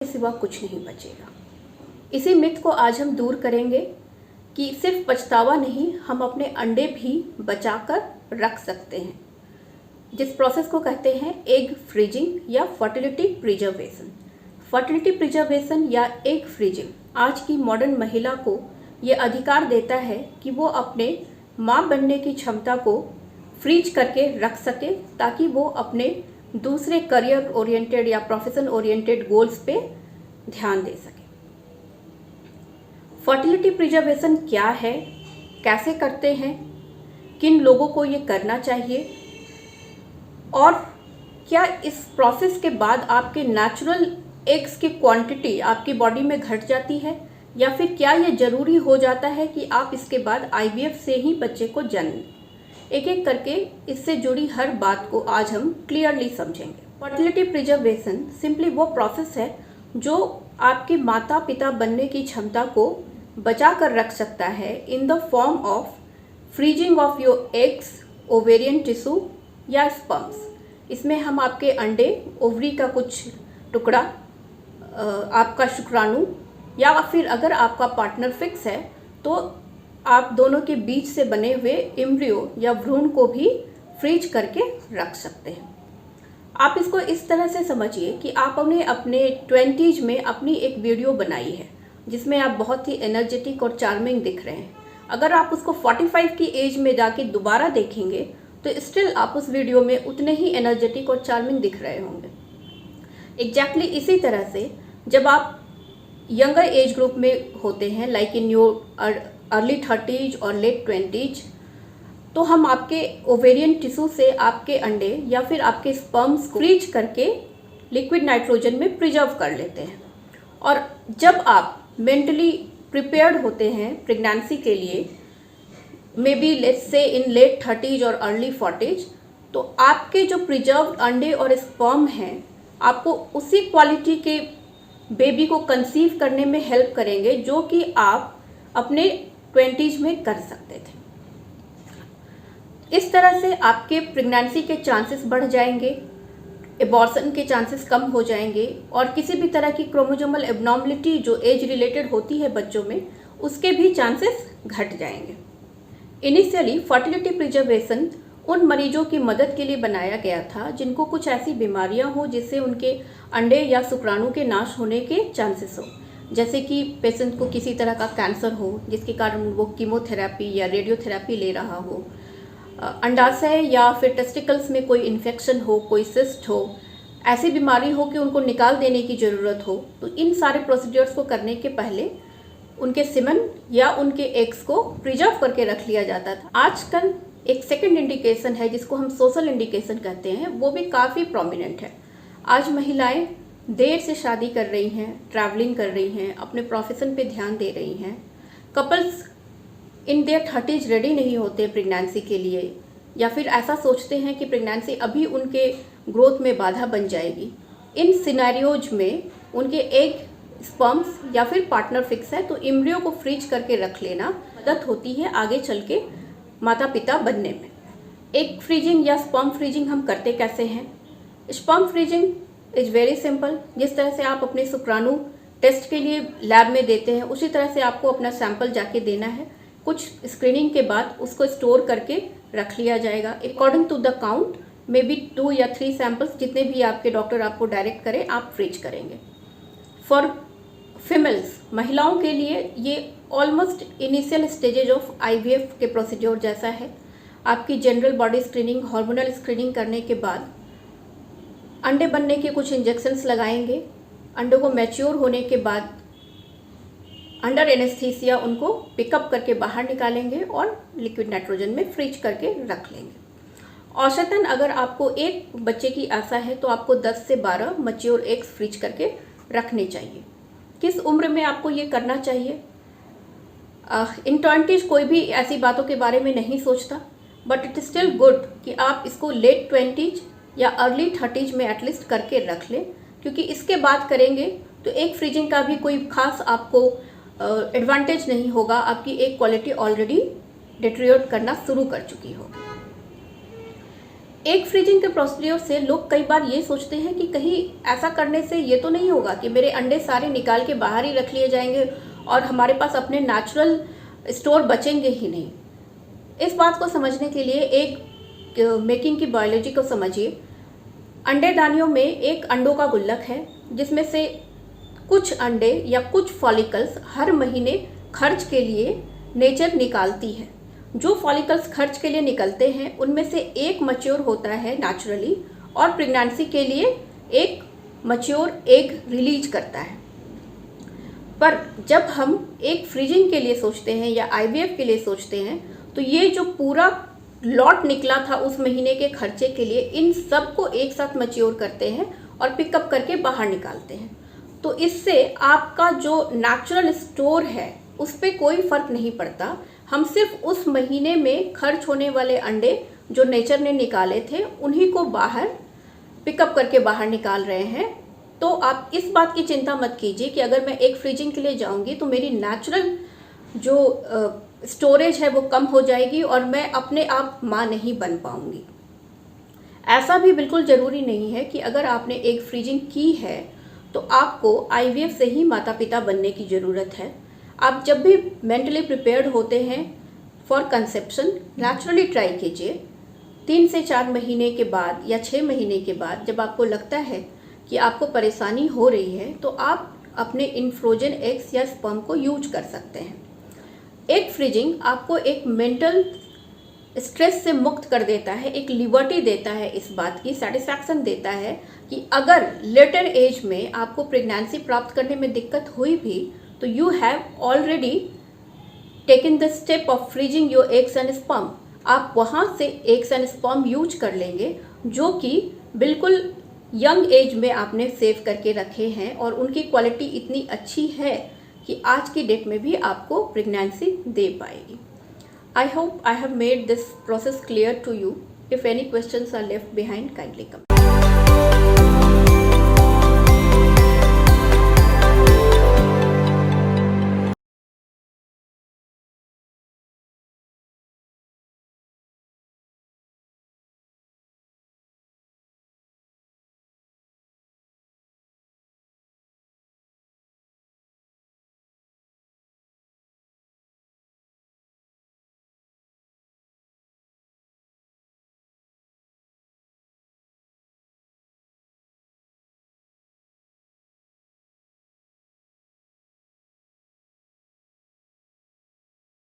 के सिवा कुछ नहीं बचेगा। इसी मिथ को आज हम दूर करेंगे कि सिर्फ पछतावा नहीं, हम अपने अंडे भी बचाकर रख सकते हैं, जिस प्रोसेस को कहते हैं एग फ्रीजिंग या फर्टिलिटी प्रिजर्वेशन। फर्टिलिटी प्रिजर्वेशन या एग फ्रीजिंग आज की मॉडर्न महिला को ये अधिकार देता है कि वो अपने माँ बनने की क्षमता को फ्रीज करके रख सके, ताकि वो अपने दूसरे करियर ओरिएंटेड या प्रोफेशन ओरिएंटेड गोल्स पे ध्यान दे सके। फर्टिलिटी प्रिजर्वेशन क्या है, कैसे करते हैं, किन लोगों को ये करना चाहिए, और क्या इस प्रोसेस के बाद आपके नेचुरल एग्स की क्वांटिटी आपकी बॉडी में घट जाती है, या फिर क्या ये ज़रूरी हो जाता है कि आप इसके बाद आईवीएफ से ही बच्चे को जन्म दें। एक एक करके इससे जुड़ी हर बात को आज हम क्लियरली समझेंगे। फर्टिलिटी प्रिजर्वेशन सिंपली वो प्रोसेस है जो आपके माता पिता बनने की क्षमता को बचा कर रख सकता है in the form of freezing of your eggs, ovarian tissue या स्पर्म्स। इसमें हम आपके अंडे, ओवरी का कुछ टुकड़ा, आपका शुक्राणु, या फिर अगर आपका पार्टनर फिक्स है तो आप दोनों के बीच से बने हुए एम्ब्रियो या भ्रूण को भी फ्रीज करके रख सकते हैं। आप इसको इस तरह से समझिए कि आपने अपने 20s में अपनी एक वीडियो बनाई है जिसमें आप बहुत ही एनर्जेटिक और चार्मिंग दिख रहे हैं। अगर आप उसको 45 की एज में जाके दोबारा देखेंगे तो स्टिल आप उस वीडियो में उतने ही एनर्जेटिक और चार्मिंग दिख रहे होंगे। एग्जैक्टली इसी तरह से जब आप यंगर एज ग्रुप में होते हैं, like in your early 30s और लेट 20s, तो हम आपके ओवेरियन टिश्यू से आपके अंडे या फिर आपके स्पर्म्स को फ्रीज करके लिक्विड नाइट्रोजन में प्रिजर्व कर लेते हैं। और जब आप मेंटली प्रिपेयर्ड होते हैं प्रेगनेंसी के लिए, may be let's say in late 30s और अर्ली 40s, तो आपके जो प्रिजर्व्ड अंडे और स्पर्म हैं आपको उसी क्वालिटी के बेबी को कंसीव करने में हेल्प करेंगे जो कि आप अपने 20s में कर सकते थे। इस तरह से आपके प्रेगनेंसी के चांसेस बढ़ जाएंगे, एबॉर्शन के चांसेस कम हो जाएंगे, और किसी भी तरह की क्रोमोसोमल एबनॉर्मलिटी जो एज रिलेटेड होती है बच्चों में, उसके भी चांसेस घट जाएंगे। इनिशियली फर्टिलिटी प्रिजर्वेशन उन मरीजों की मदद के लिए बनाया गया था जिनको कुछ ऐसी बीमारियां हो जिससे उनके अंडे या शुक्राणु के नाश होने के चांसेस हो, जैसे कि पेशेंट को किसी तरह का कैंसर हो जिसके कारण वो कीमोथेरेपी या रेडियोथेरेपी ले रहा हो, अंडाशय या फिर टेस्टिकल्स में कोई इन्फेक्शन हो, कोई सिस्ट हो, ऐसी बीमारी हो कि उनको निकाल देने की ज़रूरत हो। तो इन सारे प्रोसीजर्स को करने के पहले उनके सीमेन या उनके एग्स को प्रिजर्व करके रख लिया जाता था। आजकल एक सेकंड इंडिकेशन है जिसको हम सोशल इंडिकेशन कहते हैं, वो भी काफ़ी प्रोमिनेंट है। आज महिलाएं देर से शादी कर रही हैं, ट्रैवलिंग कर रही हैं, अपने प्रोफेशन पे ध्यान दे रही हैं। Couples in their 30s ready नहीं होते प्रेगनेंसी के लिए, या फिर ऐसा सोचते हैं कि प्रेगनेंसी अभी उनके ग्रोथ में बाधा बन जाएगी। इन सिनेरियोज में उनके एग, स्पर्म्स या फिर पार्टनर फिक्स है तो एम्ब्रियो को फ्रीज करके रख लेना मदद होती है आगे चल के माता पिता बनने में। एग फ्रीजिंग या स्पर्म फ्रीजिंग हम करते कैसे हैं? Sperm freezing is very simple. जिस तरह से आप अपने शुक्राणु टेस्ट के लिए लैब में देते हैं, उसी तरह से आपको अपना सैंपल जाके देना है। कुछ स्क्रीनिंग के बाद उसको स्टोर करके रख लिया जाएगा। According to the count, maybe 2 या 3 सैंपल्स, जितने भी आपके डॉक्टर आपको डायरेक्ट करें, आप फ्रीज करेंगे। फॉर फीमेल्स, महिलाओं के लिए ये almost initial stages of IVF के प्रोसीड्योर जैसा है। आपकी general body screening, hormonal screening करने के बाद अंडे बनने के कुछ इंजेक्शन्स लगाएंगे। अंडों को मैच्योर होने के बाद अंडर एनेस्थीसिया उनको पिकअप करके बाहर निकालेंगे और लिक्विड नाइट्रोजन में फ्रीज करके रख लेंगे। औसतन अगर आपको एक बच्चे की आशा है तो आपको 10 से 12 मैच्योर एग्स फ्रीज करके रखने चाहिए। किस उम्र में आपको ये करना चाहिए? इन 20s कोई भी ऐसी बातों के बारे में नहीं सोचता, but it is still good कि आप इसको लेट 20s या अर्ली 30s में एटलीस्ट करके रख लें, क्योंकि इसके बाद करेंगे तो एक फ्रीजिंग का भी कोई खास आपको एडवांटेज नहीं होगा। आपकी एक क्वालिटी ऑलरेडी डिटेरियोरेट करना शुरू कर चुकी होगी। एग फ्रीजिंग के प्रोसीजर से लोग कई बार ये सोचते हैं कि कहीं ऐसा करने से ये तो नहीं होगा कि मेरे अंडे सारे निकाल के बाहर ही रख लिए जाएंगे और हमारे पास अपने नेचुरल स्टोर बचेंगे ही नहीं। इस बात को समझने के लिए एक मेकिंग की बायोलॉजी को समझिए। अंडेदानियों में एक अंडों का गुल्लक है जिसमें से कुछ अंडे या कुछ फॉलिकल्स हर महीने खर्च के लिए नेचर निकालती है। जो फॉलिकल्स खर्च के लिए निकलते हैं उनमें से एक मैच्योर होता है नेचुरली और प्रेगनेंसी के लिए एक मैच्योर एग रिलीज करता है। पर जब हम एक फ्रीजिंग के लिए सोचते हैं या आईवीएफ के लिए सोचते हैं तो ये जो पूरा लॉट निकला था उस महीने के खर्चे के लिए, इन सब को एक साथ मैच्योर करते हैं और पिकअप करके बाहर निकालते हैं। तो इससे आपका जो नेचुरल स्टोर है उस पर कोई फर्क नहीं पड़ता। हम सिर्फ उस महीने में खर्च होने वाले अंडे जो नेचर ने निकाले थे उन्हीं को बाहर पिकअप करके बाहर निकाल रहे हैं। तो आप इस बात की चिंता मत कीजिए कि अगर मैं एक फ्रीजिंग के लिए जाऊंगी तो मेरी नेचुरल जो स्टोरेज है वो कम हो जाएगी और मैं अपने आप माँ नहीं बन पाऊंगी। ऐसा भी बिल्कुल ज़रूरी नहीं है कि अगर आपने एक फ्रीजिंग की है तो आपको आईवीएफ से ही माता पिता बनने की ज़रूरत है। आप जब भी मेंटली प्रिपेयर्ड होते हैं फॉर कंसेप्शन, नेचुरली ट्राई कीजिए। 3 से 4 महीने के बाद या 6 महीने के बाद जब आपको लगता है कि आपको परेशानी हो रही है तो आप अपने इन फ्रोजन एग्स या स्पर्म को यूज कर सकते हैं। एग फ्रीजिंग आपको एक मेंटल स्ट्रेस से मुक्त कर देता है, एक लिबर्टी देता है, इस बात की सेटिस्फैक्शन देता है कि अगर लेटर एज में आपको प्रेगनेंसी प्राप्त करने में दिक्कत हुई भी तो you have already taken the step of freezing your eggs and sperm. आप वहाँ से एग्स एंड स्पर्म यूज कर लेंगे जो कि बिल्कुल यंग एज में आपने सेव करके रखे हैं और उनकी क्वालिटी इतनी अच्छी है कि आज की डेट में भी आपको प्रेगनेंसी दे पाएगी। I hope I have made this process clear to you. If any questions are left behind, kindly come.